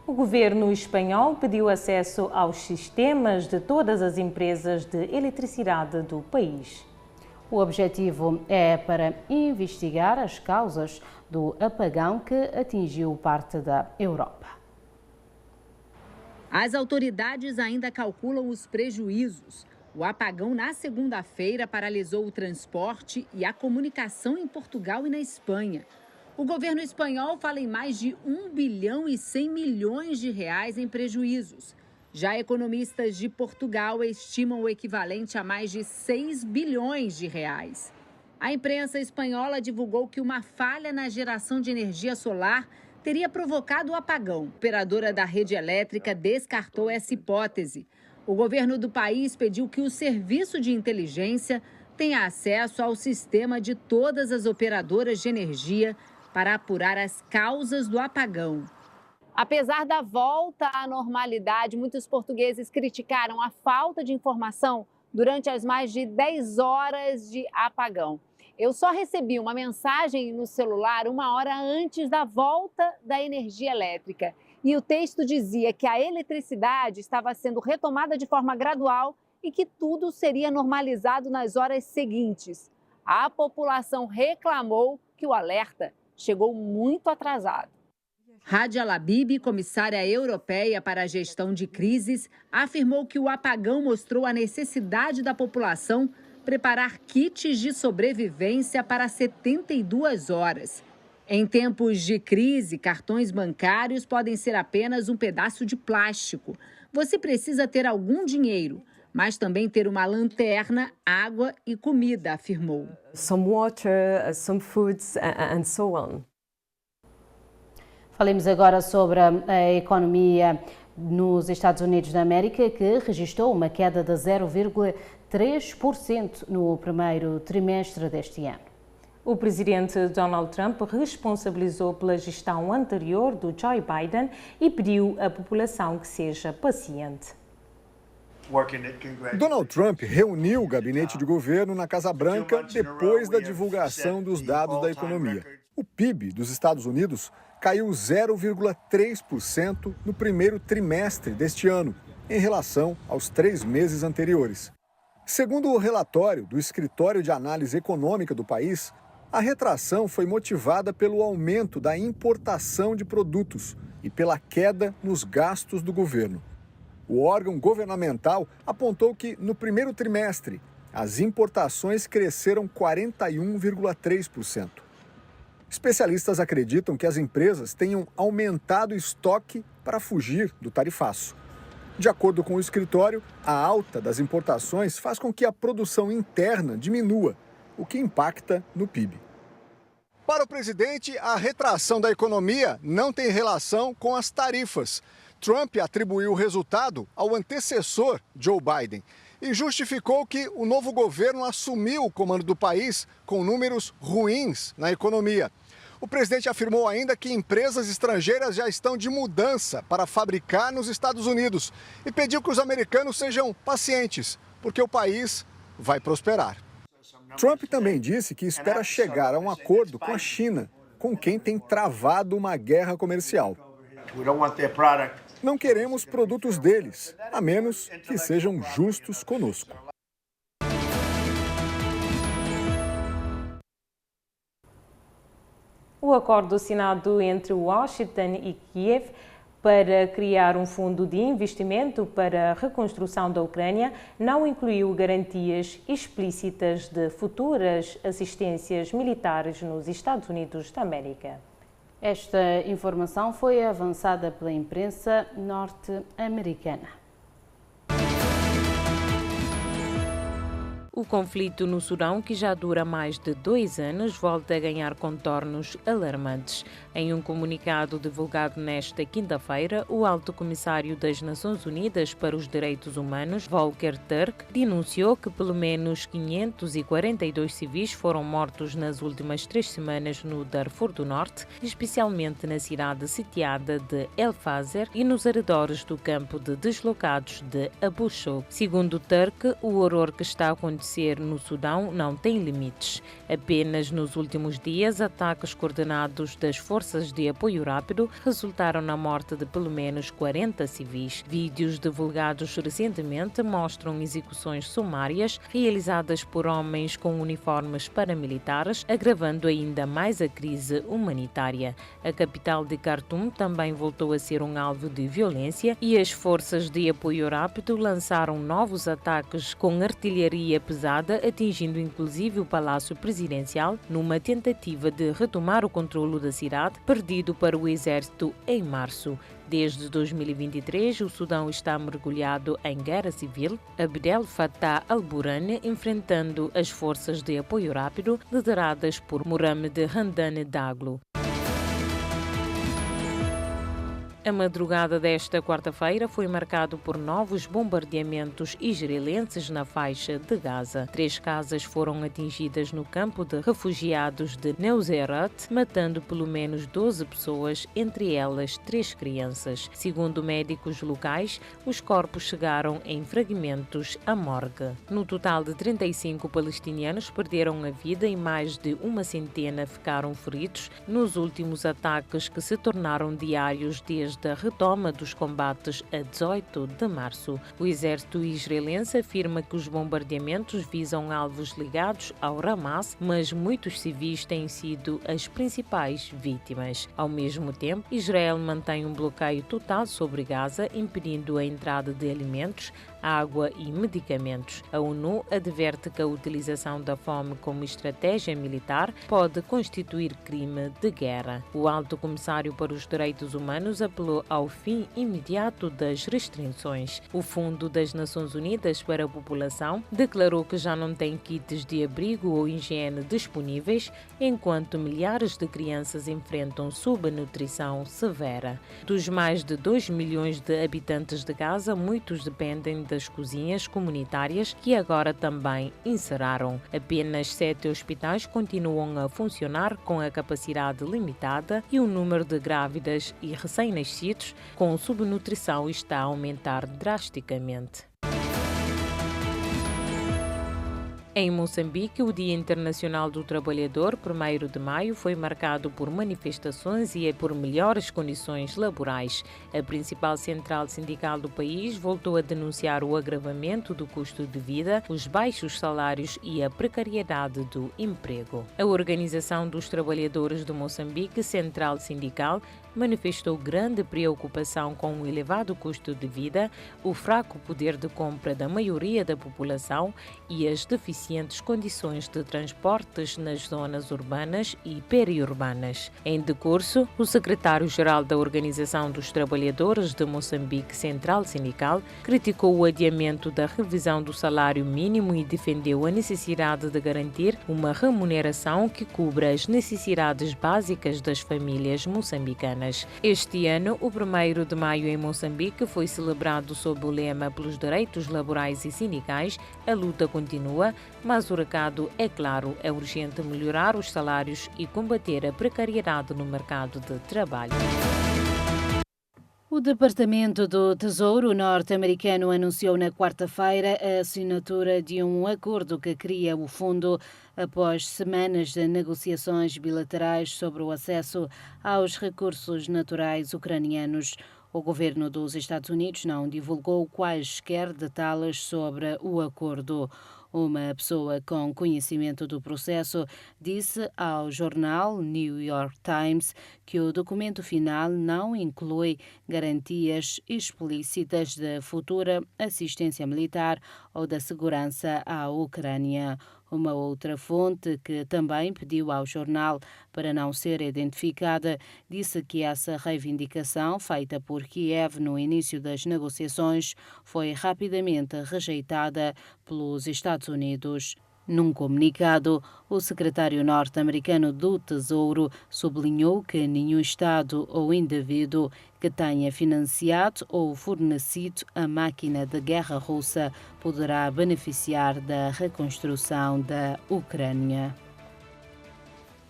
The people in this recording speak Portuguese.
O governo espanhol pediu acesso aos sistemas de todas as empresas de eletricidade do país. O objetivo é para investigar as causas do apagão que atingiu parte da Europa. As autoridades ainda calculam os prejuízos. O apagão na segunda-feira paralisou o transporte e a comunicação em Portugal e na Espanha. O governo espanhol fala em mais de 1 bilhão e 100 milhões de reais em prejuízos. Já economistas de Portugal estimam o equivalente a mais de 6 bilhões de reais. A imprensa espanhola divulgou que uma falha na geração de energia solar teria provocado o apagão. A operadora da rede elétrica descartou essa hipótese. O governo do país pediu que o serviço de inteligência tenha acesso ao sistema de todas as operadoras de energia para apurar as causas do apagão. Apesar da volta à normalidade, muitos portugueses criticaram a falta de informação durante as mais de 10 horas de apagão. Eu só recebi uma mensagem no celular 1 hora antes da volta da energia elétrica. E o texto dizia que a eletricidade estava sendo retomada de forma gradual e que tudo seria normalizado nas horas seguintes. A população reclamou que o alerta chegou muito atrasado. Radia Labib, comissária europeia para a gestão de crises, afirmou que o apagão mostrou a necessidade da população preparar kits de sobrevivência para 72 horas. Em tempos de crise, cartões bancários podem ser apenas um pedaço de plástico. Você precisa ter algum dinheiro, mas também ter uma lanterna, água e comida, afirmou. Some water, some foods and so on. Falemos agora sobre a economia nos Estados Unidos da América, que registrou uma queda de 0,3% no primeiro trimestre deste ano. O presidente Donald Trump responsabilizou pela gestão anterior do Joe Biden e pediu à população que seja paciente. Donald Trump reuniu o gabinete de governo na Casa Branca depois da divulgação dos dados da economia. O PIB dos Estados Unidos caiu 0,3% no primeiro trimestre deste ano, em relação aos 3 meses anteriores. Segundo o relatório do Escritório de Análise Econômica do país, a retração foi motivada pelo aumento da importação de produtos e pela queda nos gastos do governo. O órgão governamental apontou que, no primeiro trimestre, as importações cresceram 41,3%. Especialistas acreditam que as empresas tenham aumentado o estoque para fugir do tarifaço. De acordo com o escritório, a alta das importações faz com que a produção interna diminua, o que impacta no PIB. Para o presidente, a retração da economia não tem relação com as tarifas. Trump atribuiu o resultado ao antecessor Joe Biden e justificou que o novo governo assumiu o comando do país com números ruins na economia. O presidente afirmou ainda que empresas estrangeiras já estão de mudança para fabricar nos Estados Unidos e pediu que os americanos sejam pacientes, porque o país vai prosperar. Trump também disse que espera chegar a um acordo com a China, com quem tem travado uma guerra comercial. Não queremos produtos deles, a menos que sejam justos conosco. O acordo assinado entre Washington e Kiev para criar um fundo de investimento para a reconstrução da Ucrânia não incluiu garantias explícitas de futuras assistências militares nos Estados Unidos da América. Esta informação foi avançada pela imprensa norte-americana. O conflito no Sudão, que já dura mais de 2 anos, volta a ganhar contornos alarmantes. Em um comunicado divulgado nesta quinta-feira, o Alto Comissário das Nações Unidas para os Direitos Humanos, Volker Turk, denunciou que pelo menos 542 civis foram mortos nas últimas 3 semanas no Darfur do Norte, especialmente na cidade sitiada de El Fazer e nos arredores do campo de deslocados de Abu Shouk. Segundo Turk, o horror que está acontecendo acontecer no Sudão não tem limites. Apenas nos últimos dias, ataques coordenados das forças de apoio rápido resultaram na morte de pelo menos 40 civis. Vídeos divulgados recentemente mostram execuções sumárias realizadas por homens com uniformes paramilitares, agravando ainda mais a crise humanitária. A capital de Khartoum também voltou a ser um alvo de violência e as forças de apoio rápido lançaram novos ataques com artilharia pesada, atingindo inclusive o Palácio Presidencial, numa tentativa de retomar o controlo da cidade, perdido para o exército em março. Desde 2023, o Sudão está mergulhado em guerra civil. Abdel Fattah al-Burhan enfrentando as forças de apoio rápido lideradas por Mohamed Hamdan Daglo. A madrugada desta quarta-feira foi marcado por novos bombardeamentos israelenses na faixa de Gaza. 3 casas foram atingidas no campo de refugiados de Nuseirat, matando pelo menos 12 pessoas, entre elas 3 crianças. Segundo médicos locais, os corpos chegaram em fragmentos à morgue. No total de 35 palestinianos perderam a vida e mais de uma centena ficaram feridos nos últimos ataques que se tornaram diários desde a retoma dos combates a 18 de março. O exército israelense afirma que os bombardeamentos visam alvos ligados ao Hamas, mas muitos civis têm sido as principais vítimas. Ao mesmo tempo, Israel mantém um bloqueio total sobre Gaza, impedindo a entrada de alimentos, água e medicamentos. A ONU adverte que a utilização da fome como estratégia militar pode constituir crime de guerra. O Alto Comissário para os Direitos Humanos apelou ao fim imediato das restrições. O Fundo das Nações Unidas para a População declarou que já não tem kits de abrigo ou higiene disponíveis, enquanto milhares de crianças enfrentam subnutrição severa. Dos mais de 2 milhões de habitantes de Gaza, muitos dependem das cozinhas comunitárias, que agora também encerraram. Apenas 7 hospitais continuam a funcionar com a capacidade limitada e o número de grávidas e recém-nascidos com subnutrição está a aumentar drasticamente. Em Moçambique, o Dia Internacional do Trabalhador, 1º de maio, foi marcado por manifestações e por melhores condições laborais. A principal central sindical do país voltou a denunciar o agravamento do custo de vida, os baixos salários e a precariedade do emprego. A Organização dos Trabalhadores de Moçambique, Central Sindical, manifestou grande preocupação com o elevado custo de vida, o fraco poder de compra da maioria da população e as deficientes condições de transportes nas zonas urbanas e periurbanas. Em decurso, o secretário-geral da Organização dos Trabalhadores de Moçambique, Central Sindical, criticou o adiamento da revisão do salário mínimo e defendeu a necessidade de garantir uma remuneração que cubra as necessidades básicas das famílias moçambicanas. Este ano, o 1º de maio em Moçambique foi celebrado sob o lema pelos direitos laborais e sindicais. A luta continua, mas o recado é claro, é urgente melhorar os salários e combater a precariedade no mercado de trabalho. O Departamento do Tesouro norte-americano anunciou na quarta-feira a assinatura de um acordo que cria o fundo após semanas de negociações bilaterais sobre o acesso aos recursos naturais ucranianos. O governo dos Estados Unidos não divulgou quaisquer detalhes sobre o acordo. Uma pessoa com conhecimento do processo disse ao jornal New York Times que o documento final não inclui garantias explícitas de futura assistência militar ou da segurança à Ucrânia. Uma outra fonte, que também pediu ao jornal para não ser identificada, disse que essa reivindicação, feita por Kiev no início das negociações, foi rapidamente rejeitada pelos Estados Unidos. Num comunicado, o secretário norte-americano do Tesouro sublinhou que nenhum Estado ou indivíduo que tenha financiado ou fornecido a máquina de guerra russa poderá beneficiar da reconstrução da Ucrânia.